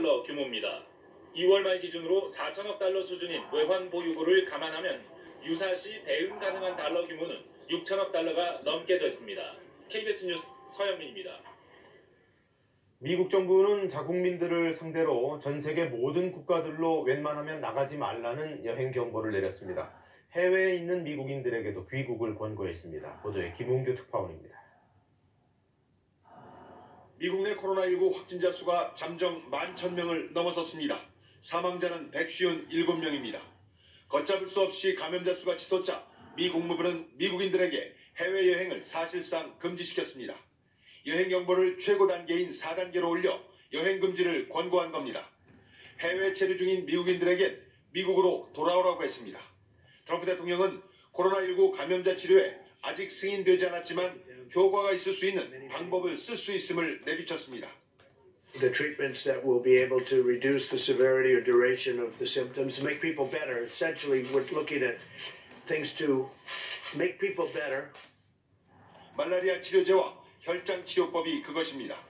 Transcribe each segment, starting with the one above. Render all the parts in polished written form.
달러 규모입니다. 2월 말 기준으로 4천억 달러 수준인 외환 보유고를 감안하면 유사시 대응 가능한 달러 규모는 6천억 달러가 넘게 됐습니다. KBS 뉴스 서영민입니다. 미국 정부는 자국민들을 상대로 전 세계 모든 국가들로 웬만하면 나가지 말라는 여행 경보를 내렸습니다. 해외에 있는 미국인들에게도 귀국을 권고했습니다. 보도에 김웅규 특파원입니다. 미국 내 코로나19 확진자 수가 잠정 11,000명을 넘어섰습니다. 사망자는 157명입니다. 걷잡을 수 없이 감염자 수가 치솟자 미 국무부는 미국인들에게 해외여행을 사실상 금지시켰습니다. 여행 경보를 최고 단계인 4단계로 올려 여행 금지를 권고한 겁니다. 해외 체류 중인 미국인들에겐 미국으로 돌아오라고 했습니다. 트럼프 대통령은 코로나19 감염자 치료에 아직 승인되지 않았지만 효과가 있을 수 있는 방법을 쓸 수 있음을 내비쳤습니다. The treatments that will be able to reduce the severity or duration of the symptoms, make people better. Essentially, we're looking at things to make people better. 말라리아 치료제와 혈장 치료법이 그것입니다.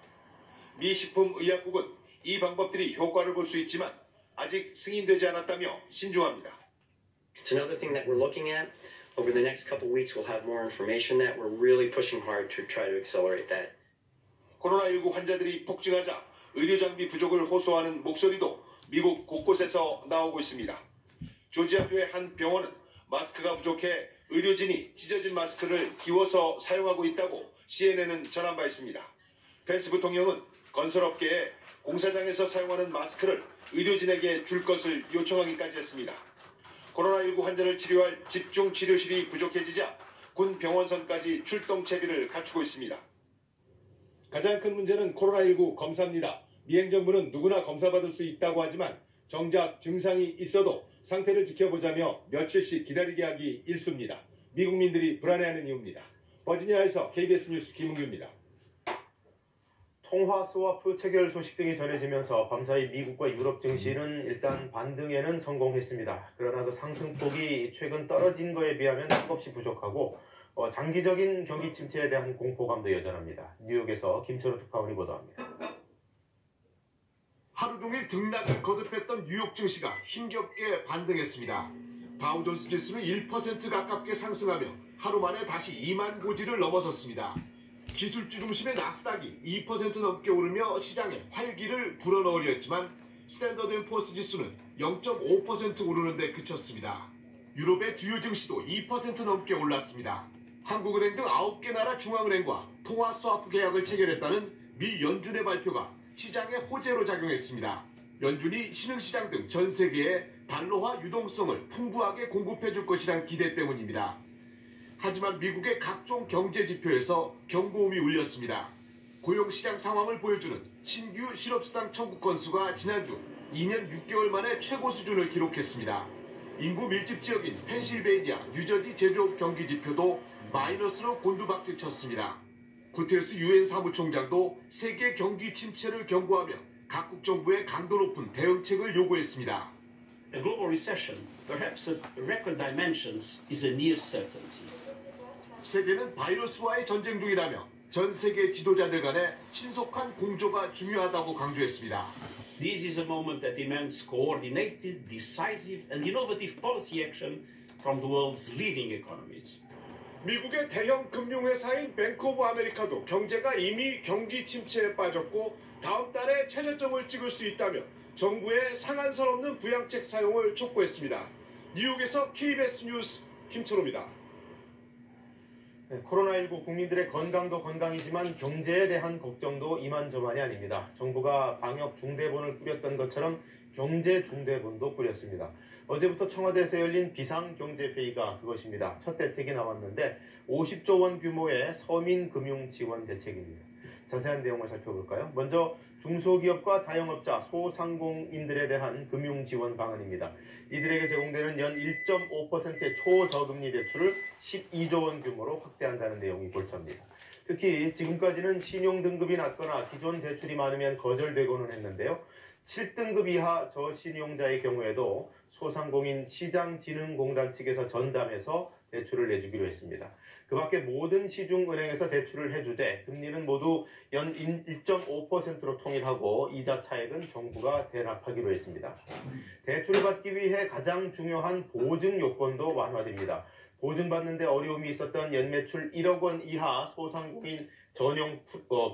미 식품의약국은 이 방법들이 효과를 볼 수 있지만 아직 승인되지 않았다며 신중합니다. It's another thing that we're looking at. Over the next couple weeks, we'll have more information that we're really pushing hard to try to accelerate that. 코로나19 환자들이 폭증하자 의료 장비 부족을 호소하는 목소리도 미국 곳곳에서 나오고 있습니다. 조지아주의 한 병원은 마스크가 부족해 의료진이 찢어진 마스크를 기워서 사용하고 있다고 CNN은 전한 바 있습니다. 펜스 부통령은 건설업계에 공사장에서 사용하는 마스크를 의료진에게 줄 것을 요청하기까지 했습니다. 코로나19 환자를 치료할 집중치료실이 부족해지자 군 병원선까지 출동 채비를 갖추고 있습니다. 가장 큰 문제는 코로나19 검사입니다. 미 행정부는 누구나 검사받을 수 있다고 하지만 정작 증상이 있어도 상태를 지켜보자며 며칠씩 기다리게 하기 일쑤입니다. 미국민들이 불안해하는 이유입니다. 버지니아에서 KBS 뉴스 김웅규입니다. 통화 스와프 체결 소식 등이 전해지면서 밤사이 미국과 유럽 증시는 일단 반등에는 성공했습니다. 그러나 그 상승폭이 최근 떨어진 거에 비하면 턱없이 부족하고 장기적인 경기 침체에 대한 공포감도 여전합니다. 뉴욕에서 김철우 특파원이 보도합니다. 하루 종일 등락을 거듭했던 뉴욕 증시가 힘겹게 반등했습니다. 다우존스 지수는 1% 가깝게 상승하며 하루 만에 다시 2만 고지를 넘어섰습니다. 기술주 중심의 나스닥이 2% 넘게 오르며 시장에 활기를 불어넣으려 했지만 스탠더드 & 포어스 지수는 0.5% 오르는 데 그쳤습니다. 유럽의 주요 증시도 2% 넘게 올랐습니다. 한국은행 등 9개 나라 중앙은행과 통화 스와프 계약을 체결했다는 미 연준의 발표가 시장에 호재로 작용했습니다. 연준이 신흥시장 등 전 세계에 달러화 유동성을 풍부하게 공급해줄 것이란 기대 때문입니다. 하지만 미국의 각종 경제 지표에서 경고음이 울렸습니다. 고용시장 상황을 보여주는 신규 실업수당 청구 건수가 지난주 2년 6개월 만에 최고 수준을 기록했습니다. 인구 밀집 지역인 펜실베이니아, 뉴저지 제조업 경기 지표도 마이너스로 곤두박질 쳤습니다. 구테르스 유엔 사무총장도 세계 경기 침체를 경고하며 각국 정부의 강도 높은 대응책을 요구했습니다. A global recession, perhaps at record dimensions, is a near certainty. 세계는 바이러스와의 전쟁 중이라며 전 세계 지도자들 간의 신속한 공조가 중요하다고 강조했습니다. This is a moment that demands coordinated, decisive and innovative policy action from the world's leading economies. 미국의 대형 금융회사인 뱅크 오브 아메리카도 경제가 이미 경기 침체에 빠졌고 다음 달에 최저점을 찍을 수 있다며 정부의 상한선 없는 부양책 사용을 촉구했습니다. 뉴욕에서 KBS 뉴스 김철호입니다. 코로나19 국민들의 건강도 건강이지만 경제에 대한 걱정도 이만저만이 아닙니다. 정부가 방역 중대본을 꾸렸던 것처럼 경제 중대본도 꾸렸습니다. 어제부터 청와대에서 열린 비상경제회의가 그것입니다. 첫 대책이 나왔는데 50조 원 규모의 서민금융지원 대책입니다. 자세한 내용을 살펴볼까요? 먼저 중소기업과 자영업자, 소상공인들에 대한 금융지원 방안입니다. 이들에게 제공되는 연 1.5%의 초저금리 대출을 12조 원 규모로 확대한다는 내용이 골자입니다. 특히 지금까지는 신용등급이 낮거나 기존 대출이 많으면 거절되고는 했는데요. 7등급 이하 저신용자의 경우에도 소상공인 시장진흥공단 측에서 전담해서 대출을 내주기로 했습니다. 그 밖에 모든 시중은행에서 대출을 해주되 금리는 모두 연 1.5%로 통일하고 이자 차액은 정부가 대납하기로 했습니다. 대출을 받기 위해 가장 중요한 보증 요건도 완화됩니다. 보증받는 데 어려움이 있었던 연매출 1억 원 이하 소상공인 전용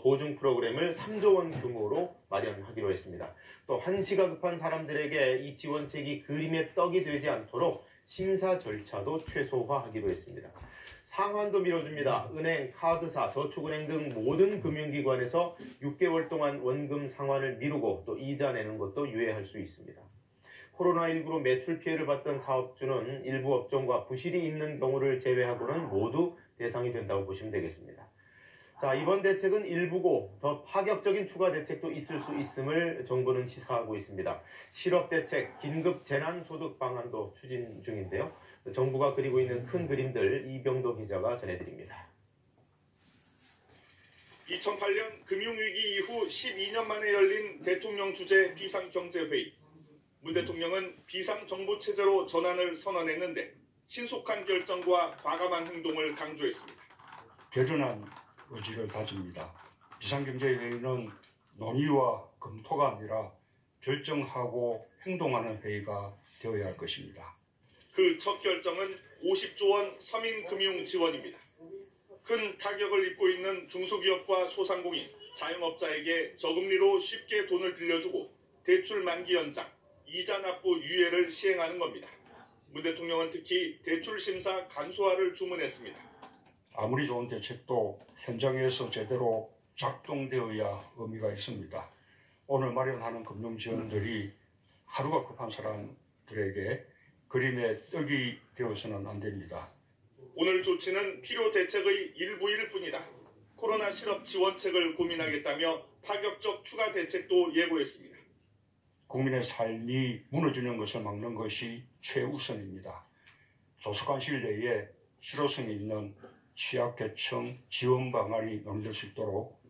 보증 프로그램을 3조 원 규모로 마련하기로 했습니다. 또 한시가 급한 사람들에게 이 지원책이 그림의 떡이 되지 않도록 심사 절차도 최소화하기로 했습니다. 상환도 밀어줍니다. 은행, 카드사, 저축은행 등 모든 금융기관에서 6개월 동안 원금 상환을 미루고 또 이자 내는 것도 유예할 수 있습니다. 코로나19로 매출 피해를 봤던 사업주는 일부 업종과 부실이 있는 경우를 제외하고는 모두 대상이 된다고 보시면 되겠습니다. 자, 이번 대책은 일부고 더 파격적인 추가 대책도 있을 수 있음을 정부는 시사하고 있습니다. 실업대책, 긴급재난소득 방안도 추진 중인데요. 정부가 그리고 있는 큰 그림들 이병도 기자가 전해드립니다. 2008년 금융위기 이후 12년 만에 열린 대통령 주재 비상경제회의. 문 대통령은 비상정부체제로 전환을 선언했는데 신속한 결정과 과감한 행동을 강조했습니다. 결연한 의지를 다집니다. 비상경제회의는 논의와 검토가 아니라 결정하고 행동하는 회의가 되어야 할 것입니다. 그 첫 결정은 50조 원 서민금융 지원입니다. 큰 타격을 입고 있는 중소기업과 소상공인, 자영업자에게 저금리로 쉽게 돈을 빌려주고 대출 만기 연장, 이자 납부 유예를 시행하는 겁니다. 문 대통령은 특히 대출 심사 간소화를 주문했습니다. 아무리 좋은 대책도 현장에서 제대로 작동되어야 의미가 있습니다. 오늘 마련하는 금융 지원들이 하루가 급한 사람들에게 그림의 떡이 되어서는 안 됩니다. 오늘 조치는 필요 대책의 일부일 뿐이다. 코로나 실업 지원책을 고민하겠다며 파격적 추가 대책도 예고했습니다. 국민의 삶이 무너지는 것을 막는 것이 최우선입니다. 조속한 시일 내에 실효성이 있는 취약계층 지원 방안이 논의될 수 있도록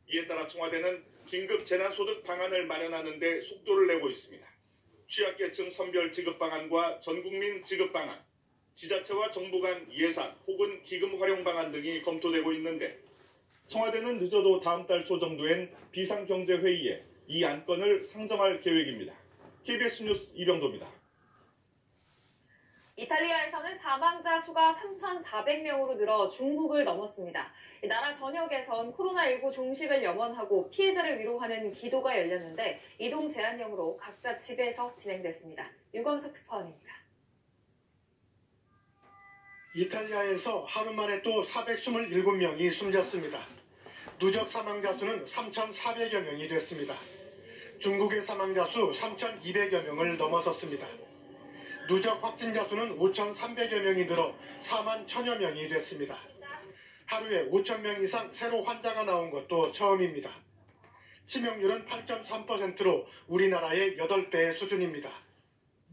이에 따라 청와대는 긴급 재난소득 방안을 마련하는 데 속도를 내고 있습니다. 취약계층 선별 지급 방안과 전국민 지급 방안, 지자체와 정부 간 예산 혹은 기금 활용 방안 등이 검토되고 있는데 청와대는 늦어도 다음 달 초 정도엔 비상경제회의에 이 안건을 상정할 계획입니다. KBS 뉴스 이병도입니다. 이탈리아에서는 사망자 수가 3,400명으로 늘어 중국을 넘었습니다. 나라 전역에선 코로나19 종식을 염원하고 피해자를 위로하는 기도가 열렸는데 이동 제한령으로 각자 집에서 진행됐습니다. 유광석 특파원입니다. 이탈리아에서 하루 만에 또 427명이 숨졌습니다. 누적 사망자 수는 3,400여 명이 됐습니다. 중국의 사망자 수 3,200여 명을 넘어섰습니다. 누적 확진자 수는 5,300여 명이 늘어 4만 1,000여 명이 됐습니다. 하루에 5,000명 이상 새로 환자가 나온 것도 처음입니다. 치명률은 8.3%로 우리나라의 8배의 수준입니다.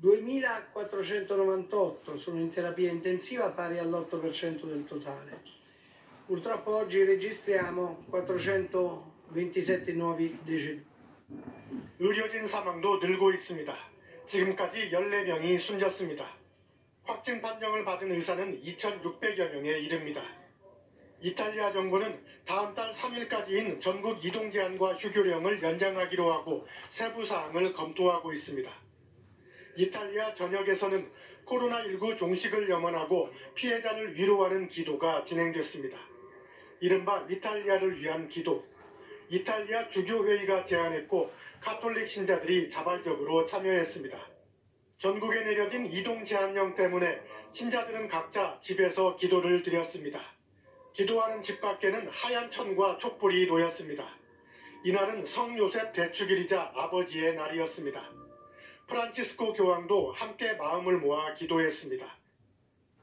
2.498 sono in terapia intensiva, pari all'8% del totale. Purtroppo oggi registriamo 427 nuovi decedi. 의료진 사망도 늘고 있습니다. 지금까지 14명이 숨졌습니다. 확진 판정을 받은 의사는 2,600여 명에 이릅니다. 이탈리아 정부는 다음 달 3일까지인 전국 이동 제한과 휴교령을 연장하기로 하고 세부 사항을 검토하고 있습니다. 이탈리아 전역에서는 코로나19 종식을 염원하고 피해자를 위로하는 기도가 진행됐습니다. 이른바 이탈리아를 위한 기도. 이탈리아 주교회의가 제안했고 가톨릭 신자들이 자발적으로 참여했습니다. 전국에 내려진 이동 제한령 때문에 신자들은 각자 집에서 기도를 드렸습니다. 기도하는 집 밖에는 하얀 천과 촛불이 놓였습니다. 이날은 성요셉 대축일이자 아버지의 날이었습니다. 프란치스코 교황도 함께 마음을 모아 기도했습니다.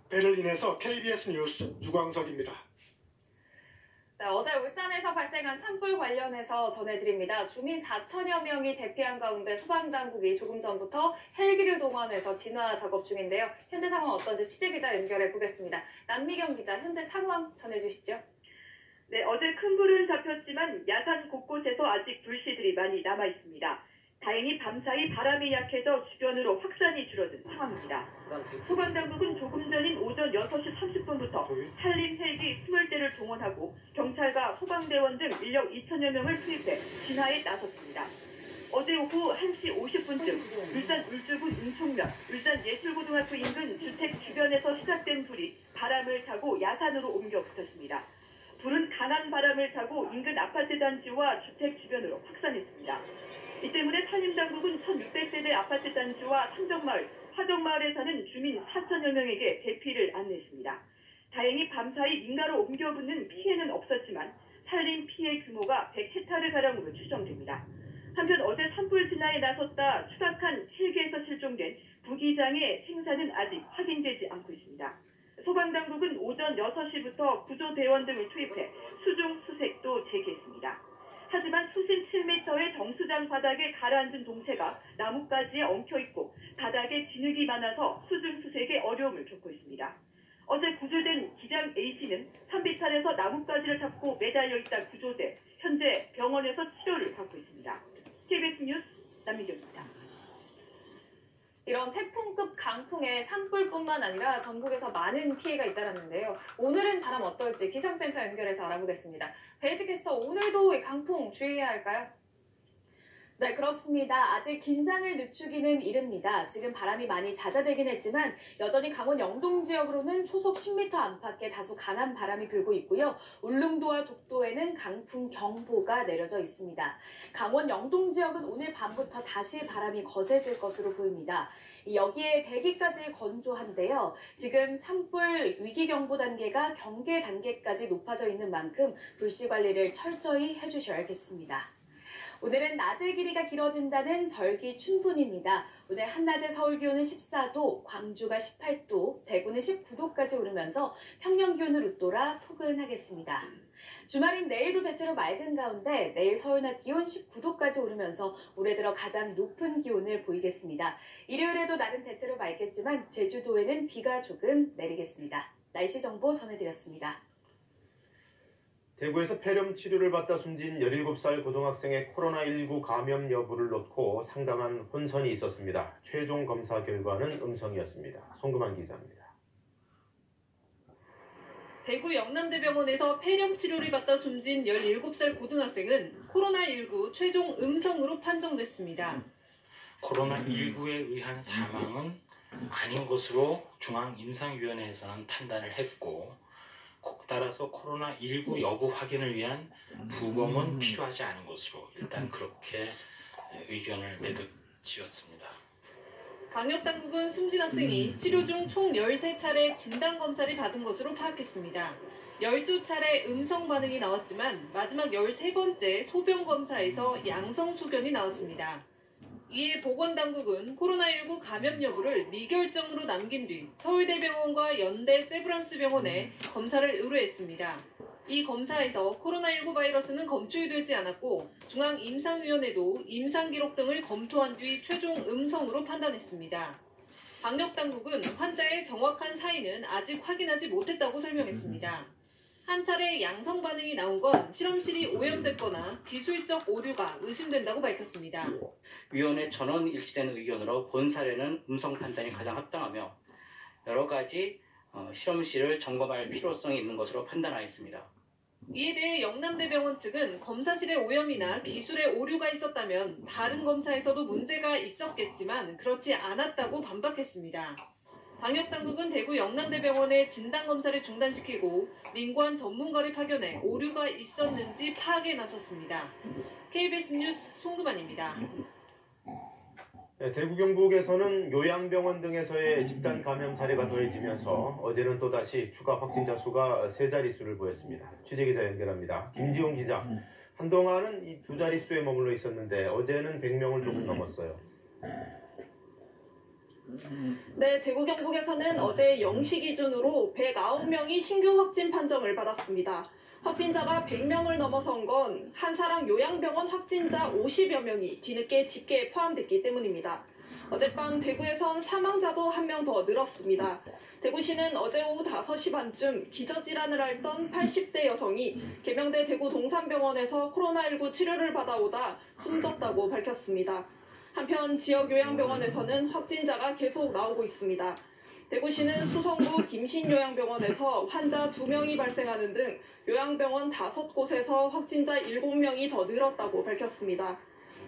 베를린에서 KBS 뉴스 유광석입니다. 네, 어제 울산에서 발생한 산불 관련해서 전해드립니다. 주민 4천여 명이 대피한 가운데 소방당국이 조금 전부터 헬기를 동원해서 진화 작업 중인데요. 현재 상황 어떤지 취재기자 연결해 보겠습니다. 남미경 기자, 현재 상황 전해주시죠. 네, 어제 큰 불은 잡혔지만 야산 곳곳에서 아직 불씨들이 많이 남아 있습니다. 다행히 밤사이 바람이 약해져 주변으로 확산이 줄어든 상황입니다. 소방당국은 조금 전인 오전 6시 30분부터 산림 헬기 20대를 동원하고 경찰과 소방대원 등 인력 2,000여 명을 투입해 진화에 나섰습니다. 어제 오후 1시 50분쯤 울산 울주군 운총면 울산 예술고등학교 인근 주택 주변에서 시작된 불이 바람을 타고 야산으로 옮겨 붙었습니다. 불은 강한 바람을 타고 인근 아파트 단지와 주택 주변으로 확산했습니다. 이 때문에 산림당국은 1,600세대 아파트 단지와 상정마을, 화정마을에 사는 주민 4,000여 명에게 대피를 안내했습니다. 다행히 밤사이 민가로 옮겨 붙는 피해는 없었지만 산림 피해 규모가 100헥타르가량으로 추정됩니다. 한편 어제 산불 진화에 나섰다 추락한 헬기에서 실종된 부기장의 생사는 아직 확인되지 않고 있습니다. 소방당국은 오전 6시부터 구조대원 등을 투입해 수중 수색도 재개했습니다. 하지만 수심 7m의 정수장 바닥에 가라앉은 동체가 나뭇가지에 엉켜있고 바닥에 진흙이 많아서 수중 수색에 어려움을 겪고 있습니다. 어제 구조된 기장 A씨는 산비탈에서 나뭇가지를 잡고 매달려 있다 구조돼 현재 병원에서 치료를 받고 있습니다. KBS 뉴스 남미경입니다. 이런 태풍급 강풍에 산불뿐만 아니라 전국에서 많은 피해가 잇따랐는데요. 오늘은 바람 어떨지 기상센터 연결해서 알아보겠습니다. 베이지 캐스터, 오늘도 강풍 주의해야 할까요? 네, 그렇습니다. 아직 긴장을 늦추기는 이릅니다. 지금 바람이 많이 잦아들긴 했지만 여전히 강원 영동 지역으로는 초속 10m 안팎의 다소 강한 바람이 불고 있고요. 울릉도와 독도에는 강풍 경보가 내려져 있습니다. 강원 영동 지역은 오늘 밤부터 다시 바람이 거세질 것으로 보입니다. 여기에 대기까지 건조한데요. 지금 산불 위기경보 단계가 경계 단계까지 높아져 있는 만큼 불씨 관리를 철저히 해주셔야겠습니다. 오늘은 낮의 길이가 길어진다는 절기춘분입니다. 오늘 한낮의 서울 기온은 14도, 광주가 18도, 대구는 19도까지 오르면서 평년 기온을 웃돌아 포근하겠습니다. 주말인 내일도 대체로 맑은 가운데 내일 서울 낮 기온 19도까지 오르면서 올해 들어 가장 높은 기온을 보이겠습니다. 일요일에도 날은 대체로 맑겠지만 제주도에는 비가 조금 내리겠습니다. 날씨 정보 전해드렸습니다. 대구에서 폐렴 치료를 받다 숨진 17살 고등학생의 코로나19 감염 여부를 놓고 상당한 혼선이 있었습니다. 최종 검사 결과는 음성이었습니다. 송금환 기자입니다. 대구 영남대병원에서 폐렴 치료를 받다 숨진 17살 고등학생은 코로나19 최종 음성으로 판정됐습니다. 코로나19에 의한 사망은 아닌 것으로 중앙임상위원회에서는 판단을 했고, 따라서 코로나19 여부 확인을 위한 부검은 필요하지 않은 것으로 일단 그렇게 의견을 매듭지었습니다. 방역당국은 숨진 학생이 치료 중 총 13차례 진단검사를 받은 것으로 파악했습니다. 12차례 음성 반응이 나왔지만 마지막 13번째 소변검사에서 양성 소견이 나왔습니다. 이에 보건당국은 코로나19 감염 여부를 미결정으로 남긴 뒤 서울대병원과 연대 세브란스병원에 검사를 의뢰했습니다. 이 검사에서 코로나19 바이러스는 검출되지 않았고 중앙임상위원회도 임상기록 등을 검토한 뒤 최종 음성으로 판단했습니다. 방역당국은 환자의 정확한 사인은 아직 확인하지 못했다고 설명했습니다. 한 차례 양성 반응이 나온 건 실험실이 오염됐거나 기술적 오류가 의심된다고 밝혔습니다. 위원회 전원 일치된 의견으로 본 사례는 음성 판단이 가장 합당하며 여러 가지 실험실을 점검할 필요성이 있는 것으로 판단하였습니다. 이에 대해 영남대병원 측은 검사실의 오염이나 기술의 오류가 있었다면 다른 검사에서도 문제가 있었겠지만 그렇지 않았다고 반박했습니다. 방역당국은 대구 영남대병원의 진단검사를 중단시키고 민관 전문가를 파견해 오류가 있었는지 파악에 나섰습니다. KBS 뉴스 송금환입니다. 네, 대구 경북에서는 요양병원 등에서의 집단 감염 사례가 더해지면서 어제는 또다시 추가 확진자 수가 세 자릿수를 보였습니다. 취재기자 연결합니다. 김지용 기자, 한동안은 이 두 자릿수에 머물러 있었는데 어제는 100명을 조금 넘었어요. 네, 대구 경북에서는 어제 0시 기준으로 109명이 신규 확진 판정을 받았습니다. 확진자가 100명을 넘어선 건 한 사람 요양병원 확진자 50여 명이 뒤늦게 집계에 포함됐기 때문입니다. 어젯밤 대구에선 사망자도 한 명 더 늘었습니다. 대구시는 어제 오후 5시 반쯤 기저질환을 앓던 80대 여성이 계명대 대구 동산병원에서 코로나19 치료를 받아오다 숨졌다고 밝혔습니다. 한편 지역 요양병원에서는 확진자가 계속 나오고 있습니다. 대구시는 수성구 김신요양병원에서 환자 2명이 발생하는 등 요양병원 5곳에서 확진자 7명이 더 늘었다고 밝혔습니다.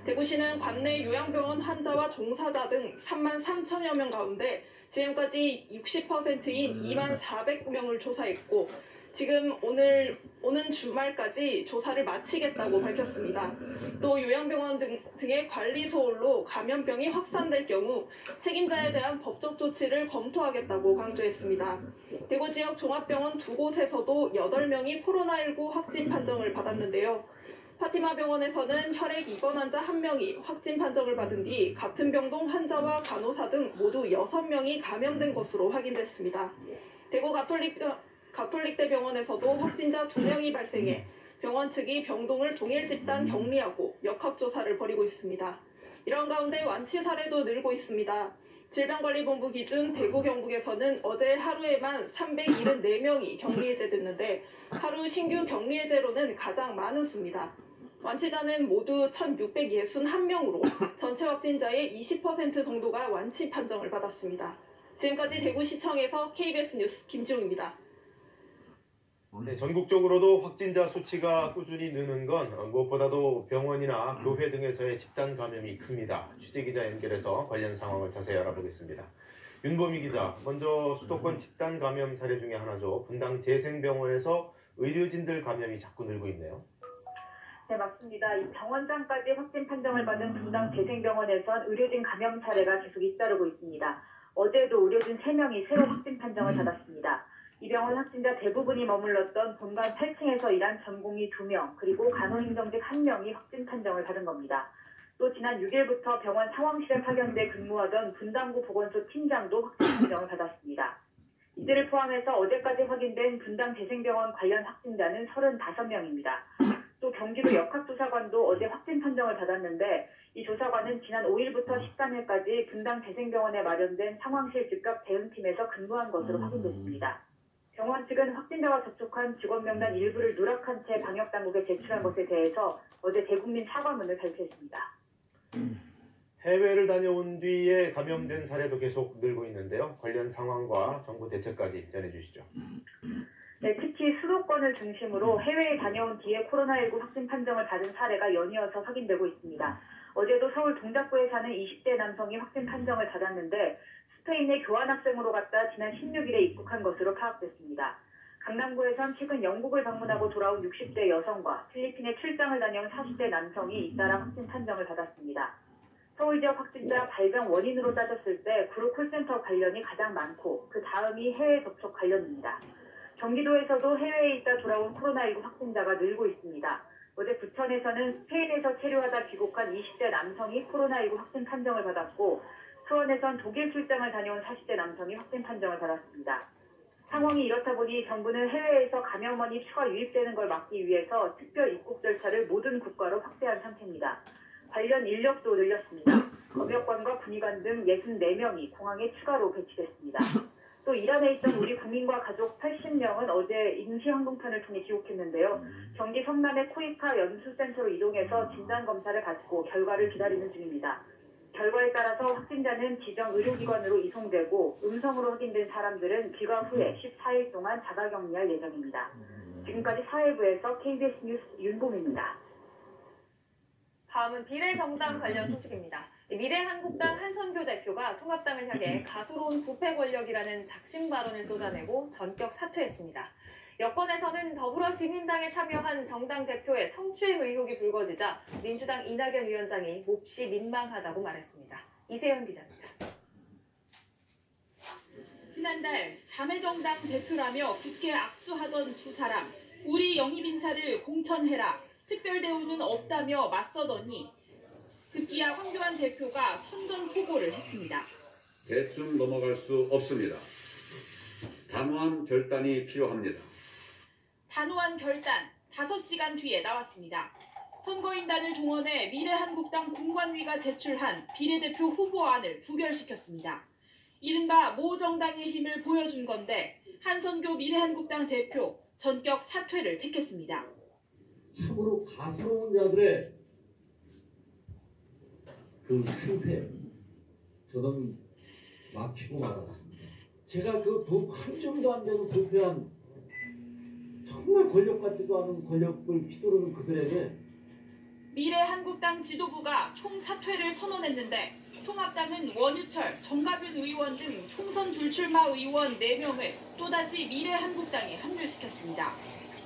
대구시는 관내 요양병원 환자와 종사자 등 3만 3천여 명 가운데 지금까지 60%인 2만 400명을 조사했고 지금 오는 주말까지 조사를 마치겠다고 밝혔습니다. 또 요양병원 등의 관리 소홀로 감염병이 확산될 경우 책임자에 대한 법적 조치를 검토하겠다고 강조했습니다. 대구 지역 종합병원 2곳에서도 8명이 코로나19 확진 판정을 받았는데요. 파티마 병원에서는 혈액 입원 환자 1명이 확진 판정을 받은 뒤 같은 병동 환자와 간호사 등 모두 6명이 감염된 것으로 확인됐습니다. 대구 가톨릭대 병원에서도 확진자 2명이 발생해 병원 측이 병동을 동일 집단 격리하고 역학조사를 벌이고 있습니다. 이런 가운데 완치 사례도 늘고 있습니다. 질병관리본부 기준 대구 경북에서는 어제 하루에만 374명이 격리해제됐는데 하루 신규 격리해제로는 가장 많은 수입니다. 완치자는 모두 1,661명으로 전체 확진자의 20% 정도가 완치 판정을 받았습니다. 지금까지 대구시청에서 KBS 뉴스 김지웅입니다. 네, 전국적으로도 확진자 수치가 꾸준히 느는 건 무엇보다도 병원이나 교회 등에서의 집단 감염이 큽니다. 취재기자 연결해서 관련 상황을 자세히 알아보겠습니다. 윤보미 기자, 먼저 수도권 집단 감염 사례 중에 하나죠. 분당 재생병원에서 의료진들 감염이 자꾸 늘고 있네요. 네, 맞습니다. 이 병원장까지 확진 판정을 받은 분당 재생병원에선 의료진 감염 사례가 계속 잇따르고 있습니다. 어제도 의료진 3명이 새로 확진 판정을 받았습니다. 이 병원 확진자 대부분이 머물렀던 본관 8층에서 일한 전공의 2명, 그리고 간호행정직 1명이 확진 판정을 받은 겁니다. 또 지난 6일부터 병원 상황실에 파견돼 근무하던 분당구 보건소 팀장도 확진 판정을 받았습니다. 이들을 포함해서 어제까지 확인된 분당 재생병원 관련 확진자는 35명입니다. 또 경기도 역학조사관도 어제 확진 판정을 받았는데 이 조사관은 지난 5일부터 13일까지 분당 재생병원에 마련된 상황실 즉각 대응팀에서 근무한 것으로 확인됐습니다. 병원 측은 확진자와 접촉한 직원 명단 일부를 누락한 채 방역당국에 제출한 것에 대해서 어제 대국민 사과문을 발표했습니다. 해외를 다녀온 뒤에 감염된 사례도 계속 늘고 있는데요. 관련 상황과 정부 대책까지 전해주시죠. 네, 특히 수도권을 중심으로 해외에 다녀온 뒤에 코로나19 확진 판정을 받은 사례가 연이어서 확인되고 있습니다. 어제도 서울 동작구에 사는 20대 남성이 확진 판정을 받았는데 스페인에 교환학생으로 갔다 지난 16일에 입국한 것으로 파악됐습니다. 강남구에선 최근 영국을 방문하고 돌아온 60대 여성과 필리핀에 출장을 다녀온 40대 남성이 잇따라 확진 판정을 받았습니다. 서울 지역 확진자 발병 원인으로 따졌을 때 구로 콜센터 관련이 가장 많고 그 다음이 해외 접촉 관련입니다. 경기도에서도 해외에 있다 돌아온 코로나19 확진자가 늘고 있습니다. 어제 부천에서는 스페인에서 체류하다 귀국한 20대 남성이 코로나19 확진 판정을 받았고 수원에선 독일 출장을 다녀온 40대 남성이 확진 판정을 받았습니다. 상황이 이렇다 보니 정부는 해외에서 감염원이 추가 유입되는 걸 막기 위해서 특별 입국 절차를 모든 국가로 확대한 상태입니다. 관련 인력도 늘렸습니다. 검역관과 군의관 등 64명이 공항에 추가로 배치됐습니다. 또 이란에 있던 우리 국민과 가족 80명은 어제 임시항공편을 통해 귀국했는데요. 경기 성남의 코이카 연수센터로 이동해서 진단검사를 받고 결과를 기다리는 중입니다. 결과에 따라서 확진자는 지정 의료기관으로 이송되고 음성으로 확인된 사람들은 귀가 후에 14일 동안 자가격리할 예정입니다. 지금까지 사회부에서 KBS 뉴스 윤봄입니다. 다음은 비례정당 관련 소식입니다. 미래한국당 한선교 대표가 통합당을 향해 가소로운 부패 권력이라는 작심 발언을 쏟아내고 전격 사퇴했습니다. 여권에서는 더불어시민당에 참여한 정당 대표의 성추행 의혹이 불거지자 민주당 이낙연 위원장이 몹시 민망하다고 말했습니다. 이세현 기자입니다. 지난달 자매정당 대표라며 국회 악수하던 두 사람, 우리 영입 인사를 공천해라, 특별대우는 없다며 맞서더니 급기야 황교안 대표가 선전포고를 했습니다. 대충 넘어갈 수 없습니다. 단호한 결단이 필요합니다. 단호한 결단, 5시간 뒤에 나왔습니다. 선거인단을 동원해 미래한국당 공관위가 제출한 비례대표 후보안을 부결시켰습니다. 이른바 모 정당의 힘을 보여준 건데 한선교 미래한국당 대표 전격 사퇴를 택했습니다. 참으로 가소로운 자들의 그 상태 저는 막히고 말았습니다. 제가 그 한 점도 안 되는 부패한 정말 권력 같지도 않은 권력을 휘두르는 그들에게 미래한국당 지도부가 총사퇴를 선언했는데 통합당은 원유철, 정가빈 의원 등 총선 불출마 의원 4명을 또다시 미래한국당에 합류시켰습니다.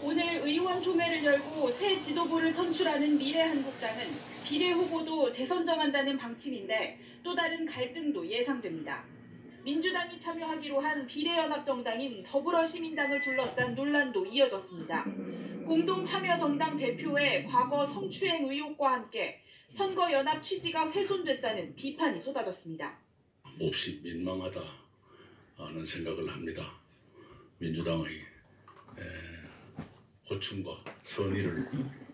오늘 의원 총회를 열고 새 지도부를 선출하는 미래한국당은 비례후보도 재선정한다는 방침인데 또 다른 갈등도 예상됩니다. 민주당이 참여하기로 한 비례연합정당인 더불어시민당을 둘러싼 논란도 이어졌습니다. 공동참여정당 대표의 과거 성추행 의혹과 함께 선거연합 취지가 훼손됐다는 비판이 쏟아졌습니다. 몹시 민망하다는 생각을 합니다. 민주당의 호충과 선의를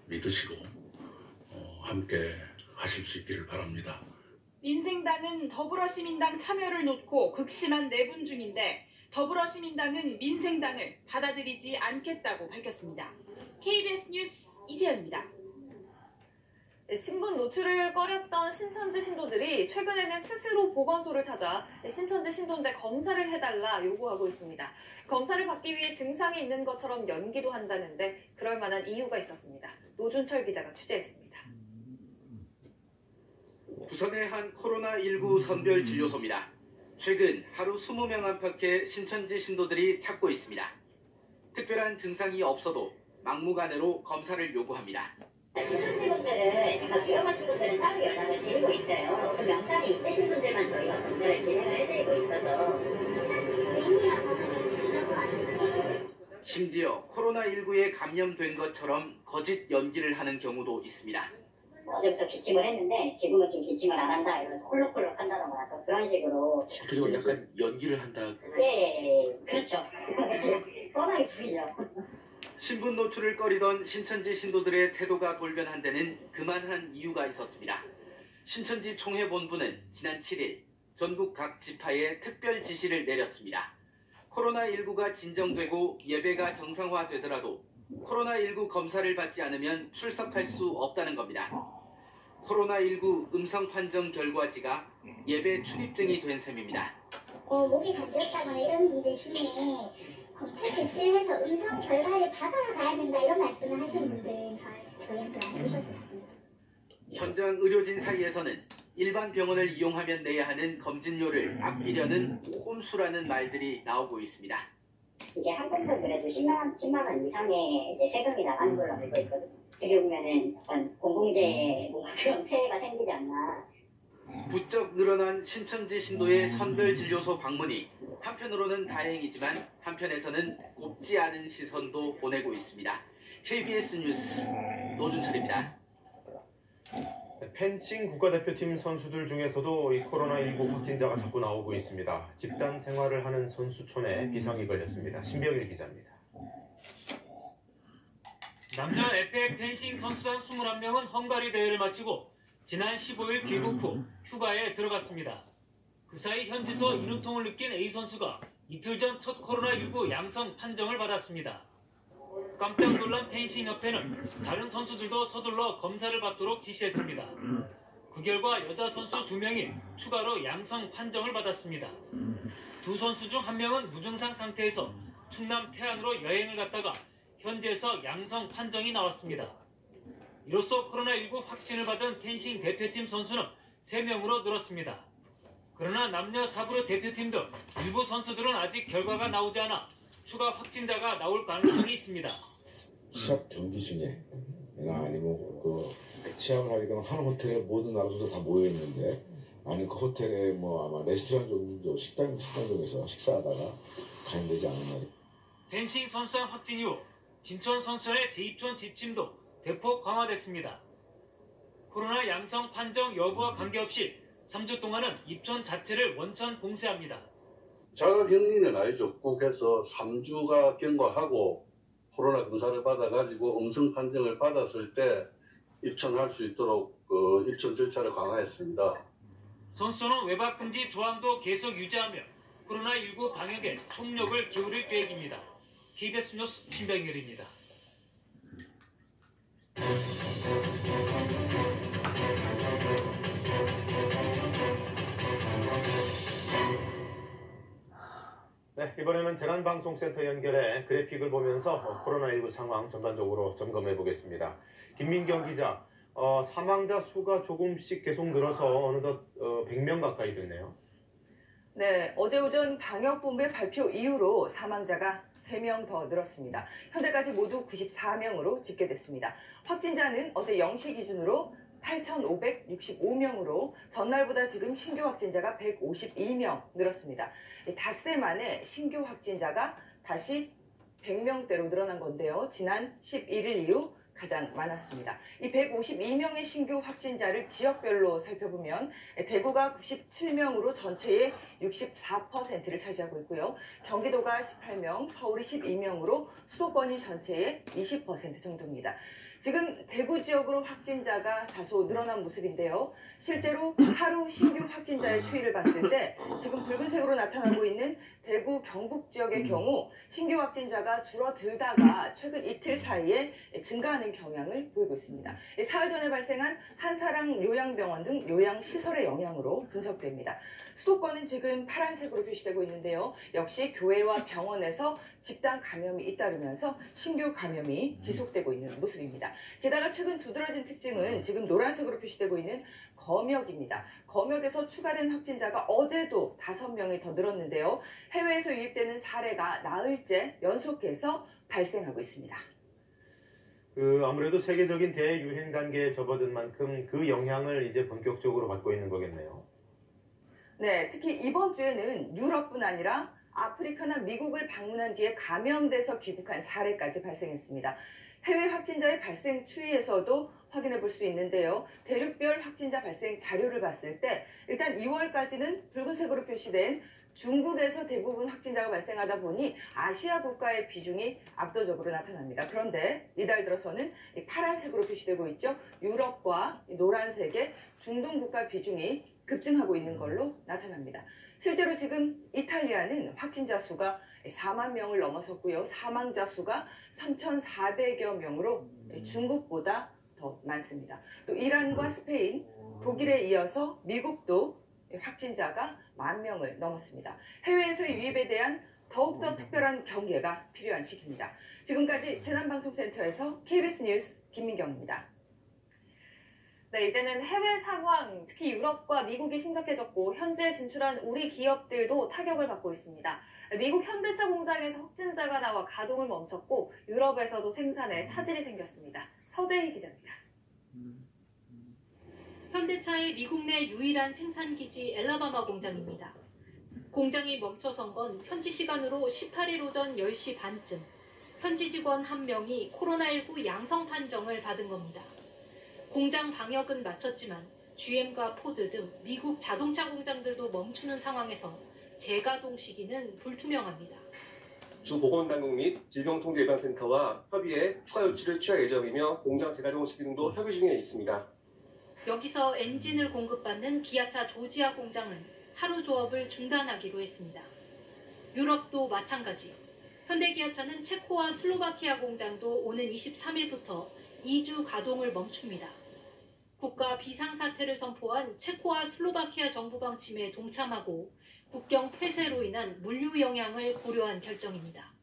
믿으시고 함께 하실 수 있기를 바랍니다. 민생당은 더불어시민당 참여를 놓고 극심한 내분 중인데 더불어시민당은 민생당을 받아들이지 않겠다고 밝혔습니다. KBS 뉴스 이세연입니다. 신분 노출을 꺼렸던 신천지 신도들이 최근에는 스스로 보건소를 찾아 신천지 신도인데 검사를 해달라 요구하고 있습니다. 검사를 받기 위해 증상이 있는 것처럼 연기도 한다는데 그럴 만한 이유가 있었습니다. 노준철 기자가 취재했습니다. 부산의 한 코로나19 선별진료소입니다. 최근 하루 20명 안팎의 신천지 신도들이 찾고 있습니다. 특별한 증상이 없어도 막무가내로 검사를 요구합니다. 신천지분들은 위험하신 분들은 따로 연락을 드리고 있어요. 그 명단이 있으신 분들만 저희가 검사를 진행을 해드리고 있어서 심지어 코로나19에 감염된 것처럼 거짓 연기를 하는 경우도 있습니다. 어제부터 기침을 했는데 지금은 좀 기침을 안 한다 이러면서 콜록콜록 한다던가 약간 그런 식으로. 그리고 약간 연기를 한다. 네, 그렇죠. 뻔하게 보이죠. 신분 노출을 꺼리던 신천지 신도들의 태도가 돌변한 데는 그만한 이유가 있었습니다. 신천지 총회본부는 지난 7일 전국 각 지파에 특별 지시를 내렸습니다. 코로나19가 진정되고 예배가 정상화되더라도 코로나19 검사를 받지 않으면 출석할 수 없다는 겁니다. 코로나19 음성 판정 결과지가 예배 출입증이 된 셈입니다. 목이 간지럽다거나 이런 분들 중에 검체 제출해서 음성 결과를 받아가야 된다 이런 말씀을 하시는 분들 저희한테 많이 오셨었습니다. 현장 의료진 사이에서는 일반 병원을 이용하면 내야 하는 검진료를 아끼려는 꼼수라는 말들이 나오고 있습니다. 이게 한 건도 그래도 10만 원 이상의 이제 세금이 나가는 걸로 알고 있거든요. 어떻게 보면은 어떤 공공재 뭔가 그런 폐해가 생기지 않나. 부쩍 늘어난 신천지 신도의 선별진료소 방문이 한편으로는 다행이지만 한편에서는 곱지 않은 시선도 보내고 있습니다. KBS 뉴스 노준철입니다. 펜싱 국가대표팀 선수들 중에서도 이 코로나19 확진자가 자꾸 나오고 있습니다. 집단 생활을 하는 선수촌에 비상이 걸렸습니다. 신병일 기자입니다. 남자 에페 펜싱 선수단 21명은 헝가리 대회를 마치고 지난 15일 귀국 후 휴가에 들어갔습니다. 그 사이 현지서 인후통을 느낀 A 선수가 이틀 전 첫 코로나19 양성 판정을 받았습니다. 깜짝 놀란 펜싱협회는 다른 선수들도 서둘러 검사를 받도록 지시했습니다. 그 결과 여자 선수 2명이 추가로 양성 판정을 받았습니다. 두 선수 중 1명은 무증상 상태에서 충남 태안으로 여행을 갔다가 현지에서 양성 판정이 나왔습니다. 이로써 코로나19 확진을 받은 펜싱 대표팀 선수는 3명으로 늘었습니다. 그러나 남녀 사브르 대표팀 등 일부 선수들은 아직 결과가 나오지 않아 추가 확진자가 나올 가능성이 있습니다. 시합 경기 중에 아니면 시합을 하게 되면 한 호텔에 모든 나라 선수 다 모여 있는데 아니 그 호텔에 아마 레스토랑 정도 식당 중에서 식사하다가 감염되지 않은 날이. 펜싱 선수단 확진 이후 진천 선수단의 재입촌 지침도 대폭 강화됐습니다. 코로나 양성 판정 여부와 관계없이 3주 동안은 입촌 자체를 원천 봉쇄합니다. 자가격리는 아니죠. 국에서 3주가 경과하고 코로나 검사를 받아가지고 음성 판정을 받았을 때 입촌할 수 있도록 입촌 절차를 강화했습니다. 선수는 외박 금지 조항도 계속 유지하며 코로나19 방역에 총력을 기울일 계획입니다. KBS 뉴스 신병일입니다. 네, 이번에는 재난방송센터 연결해 그래픽을 보면서 코로나19 상황 전반적으로 점검해 보겠습니다. 김민경 기자, 사망자 수가 조금씩 계속 늘어서 어느덧 100명 가까이 됐네요. 네, 어제 오전 방역본부의 발표 이후로 사망자가 3명 더 늘었습니다. 현재까지 모두 94명으로 집계됐습니다. 확진자는 어제 0시 기준으로 8,565명으로 전날보다 지금 신규 확진자가 152명 늘었습니다. 닷새 만에 신규 확진자가 다시 100명대로 늘어난 건데요. 지난 11일 이후 가장 많았습니다. 이 152명의 신규 확진자를 지역별로 살펴보면 대구가 97명으로 전체의 64%를 차지하고 있고요. 경기도가 18명, 서울이 12명으로 수도권이 전체의 20% 정도입니다. 지금 대구 지역으로 확진자가 다소 늘어난 모습인데요. 실제로 하루 신규 확진자의 추이를 봤을 때 지금 붉은색으로 나타나고 있는 대구 경북 지역의 경우 신규 확진자가 줄어들다가 최근 이틀 사이에 증가하는 경향을 보이고 있습니다. 사흘 전에 발생한 한사랑 요양병원 등 요양시설의 영향으로 분석됩니다. 수도권은 지금 파란색으로 표시되고 있는데요. 역시 교회와 병원에서 집단 감염이 잇따르면서 신규 감염이 지속되고 있는 모습입니다. 게다가 최근 두드러진 특징은 지금 노란색으로 표시되고 있는 검역입니다. 검역에서 추가된 확진자가 어제도 5명이 더 늘었는데요. 해외에서 유입되는 사례가 나흘째 연속해서 발생하고 있습니다. 아무래도 세계적인 대유행 단계에 접어든 만큼 그 영향을 이제 본격적으로 받고 있는 거겠네요. 네, 특히 이번 주에는 유럽뿐 아니라 아프리카나 미국을 방문한 뒤에 감염돼서 귀국한 사례까지 발생했습니다. 해외 확진자의 발생 추이에서도 확인해 볼 수 있는데요. 대륙별 확진자 발생 자료를 봤을 때 일단 2월까지는 붉은색으로 표시된 중국에서 대부분 확진자가 발생하다 보니 아시아 국가의 비중이 압도적으로 나타납니다. 그런데 이달 들어서는 파란색으로 표시되고 있죠. 유럽과 노란색의 중동 국가 비중이 급증하고 있는 걸로 나타납니다. 실제로 지금 이탈리아는 확진자 수가 4만 명을 넘어섰고요. 사망자 수가 3,400여 명으로 중국보다 더 많습니다. 또 이란과 스페인, 독일에 이어서 미국도 확진자가 10,000명을 넘었습니다. 해외에서의 유입에 대한 더욱더 특별한 경계가 필요한 시기입니다. 지금까지 재난방송센터에서 KBS 뉴스 김민경입니다. 네, 이제는 해외 상황, 특히 유럽과 미국이 심각해졌고 현재 진출한 우리 기업들도 타격을 받고 있습니다. 미국 현대차 공장에서 확진자가 나와 가동을 멈췄고 유럽에서도 생산에 차질이 생겼습니다. 서재희 기자입니다. 현대차의 미국 내 유일한 생산기지 엘라바마 공장입니다. 공장이 멈춰선 건 현지 시간으로 18일 오전 10시 반쯤 현지 직원 1명이 코로나19 양성 판정을 받은 겁니다. 공장 방역은 마쳤지만 GM과 포드 등 미국 자동차 공장들도 멈추는 상황에서 재가동 시기는 불투명합니다. 주 보건당국 및 질병통제예방센터와 협의해 추가 조치를 취할 예정이며 공장 재가동 시기 등도 협의 중에 있습니다. 여기서 엔진을 공급받는 기아차 조지아 공장은 하루 조업을 중단하기로 했습니다. 유럽도 마찬가지. 현대기아차는 체코와 슬로바키아 공장도 오는 23일부터 2주 가동을 멈춥니다. 국가 비상사태를 선포한 체코와 슬로바키아 정부 방침에 동참하고 국경 폐쇄로 인한 물류 영향을 고려한 결정입니다.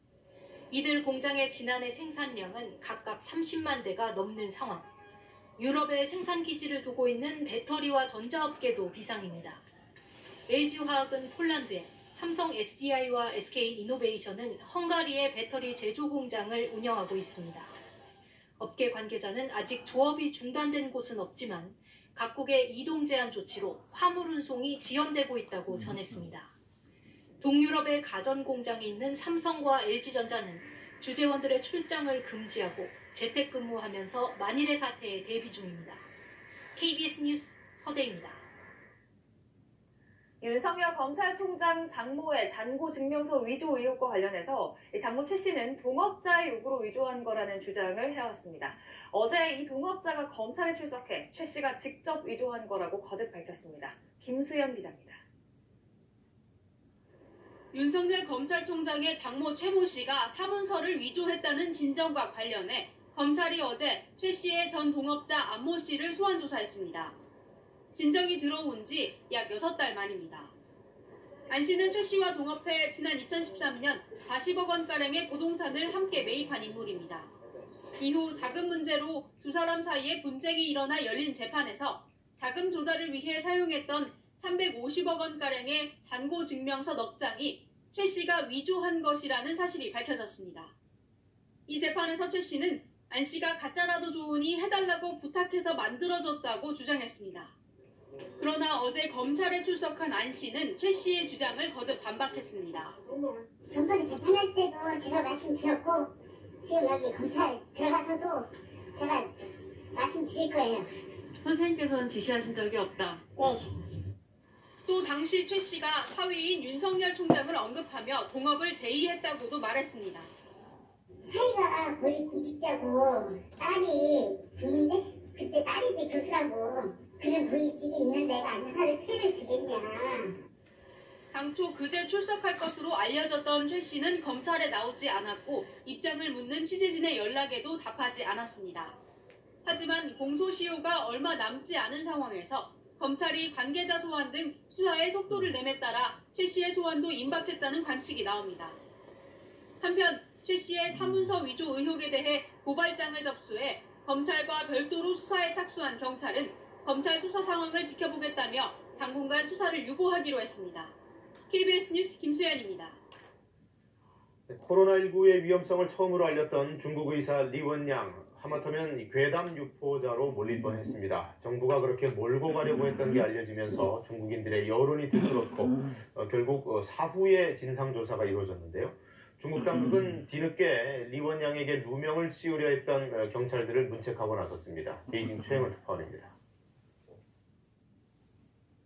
이들 공장의 지난해 생산량은 각각 30만 대가 넘는 상황. 유럽에 생산 기지를 두고 있는 배터리와 전자업계도 비상입니다. LG화학은 폴란드에, 삼성 SDI와 SK이노베이션은 헝가리의 배터리 제조 공장을 운영하고 있습니다. 업계 관계자는 아직 조업이 중단된 곳은 없지만 각국의 이동 제한 조치로 화물 운송이 지연되고 있다고 전했습니다. 동유럽의 가전 공장이 있는 삼성과 LG전자는 주재원들의 출장을 금지하고 재택근무하면서 만일의 사태에 대비 중입니다. KBS 뉴스 서재입니다. 윤석열 검찰총장 장모의 잔고증명서 위조 의혹과 관련해서 장모 최 씨는 동업자의 요구로 위조한 거라는 주장을 해왔습니다. 어제 이 동업자가 검찰에 출석해 최 씨가 직접 위조한 거라고 거듭 밝혔습니다. 김수연 기자입니다. 윤석열 검찰총장의 장모 최모 씨가 사문서를 위조했다는 진정과 관련해 검찰이 어제 최 씨의 전 동업자 안모 씨를 소환 조사했습니다. 진정이 들어온 지 약 6달 만입니다. 안 씨는 최 씨와 동업해 지난 2013년 40억 원가량의 부동산을 함께 매입한 인물입니다. 이후 자금 문제로 두 사람 사이에 분쟁이 일어나 열린 재판에서 자금 조달을 위해 사용했던 350억 원가량의 잔고 증명서 넉 장이 최 씨가 위조한 것이라는 사실이 밝혀졌습니다. 이 재판에서 최 씨는 안 씨가 가짜라도 좋으니 해달라고 부탁해서 만들어줬다고 주장했습니다. 그러나 어제 검찰에 출석한 안 씨는 최 씨의 주장을 거듭 반박했습니다. 전번에 재판할 때도 제가 말씀드렸고 지금 여기 검찰 들어가서도 제가 말씀드릴 거예요. 선생님께서는 지시하신 적이 없다. 네. 또 당시 최 씨가 사위인 윤석열 총장을 언급하며 동업을 제의했다고도 말했습니다. 사위가 거의 공직자고 딸이 군인데 그때 딸이 이제 교수라고 그런 거의 집이 있는 내가 안사를 피해를 주겠냐. 당초 그제 출석할 것으로 알려졌던 최 씨는 검찰에 나오지 않았고 입장을 묻는 취재진의 연락에도 답하지 않았습니다. 하지만 공소시효가 얼마 남지 않은 상황에서 검찰이 관계자 소환 등 수사의 속도를 내매 따라 최 씨의 소환도 임박했다는 관측이 나옵니다. 한편 최 씨의 사문서 위조 의혹에 대해 고발장을 접수해 검찰과 별도로 수사에 착수한 경찰은 검찰 수사 상황을 지켜보겠다며 당분간 수사를 유보하기로 했습니다. KBS 뉴스 김수연입니다. 코로나19의 위험성을 처음으로 알렸던 중국 의사 리원양, 하마터면 괴담 유포자로 몰릴 뻔했습니다. 정부가 그렇게 몰고 가려고 했던 게 알려지면서 중국인들의 여론이 들끓었고 결국 사후에 진상조사가 이루어졌는데요. 중국 당국은 뒤늦게 리원양에게 누명을 씌우려 했던 경찰들을 문책하고 나섰습니다. 베이징 최영을 특파원입니다.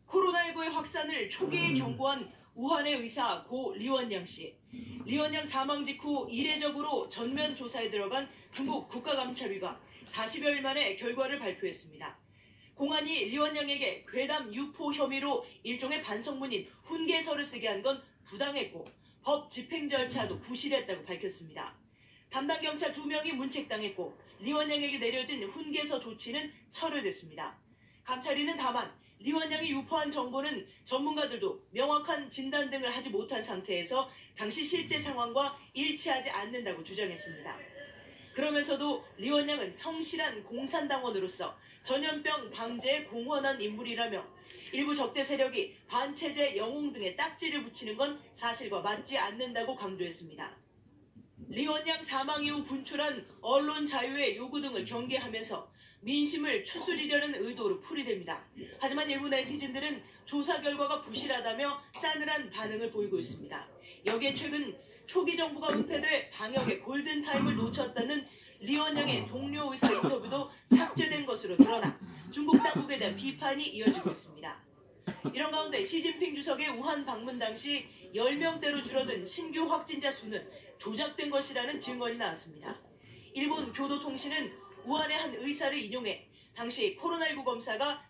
코로나19의 확산을 초기에 경고한 우한의 의사 고 리원양 씨. 리원양 사망 직후 이례적으로 전면 조사에 들어간 중국 국가감찰위가 40여일 만에 결과를 발표했습니다. 공안이 리원양에게 괴담 유포 혐의로 일종의 반성문인 훈계서를 쓰게 한 건 부당했고 법 집행 절차도 부실했다고 밝혔습니다. 담당 경찰 2명이 문책당했고 리원양에게 내려진 훈계서 조치는 철회됐습니다. 감찰위는 다만 리원양이 유포한 정보는 전문가들도 명확한 진단 등을 하지 못한 상태에서 당시 실제 상황과 일치하지 않는다고 주장했습니다. 그러면서도 리원양은 성실한 공산당원으로서 전염병 방제에 공헌한 인물이라며 일부 적대 세력이 반체제 영웅 등의 딱지를 붙이는 건 사실과 맞지 않는다고 강조했습니다. 리원양 사망 이후 분출한 언론 자유의 요구 등을 경계하면서 민심을 추스리려는 의도로 풀이됩니다. 하지만 일부 네티즌들은 조사 결과가 부실하다며 싸늘한 반응을 보이고 있습니다. 여기에 최근 초기 정부가 은폐돼 방역의 골든타임을 놓쳤다는 리원양의 동료 의사 인터뷰도 삭제된 것으로 드러나 중국 당국에 대한 비판이 이어지고 있습니다. 이런 가운데 시진핑 주석의 우한 방문 당시 10명대로 줄어든 신규 확진자 수는 조작된 것이라는 증언이 나왔습니다. 일본 교도통신은 우한의 한 의사를 인용해 당시 코로나19 검사가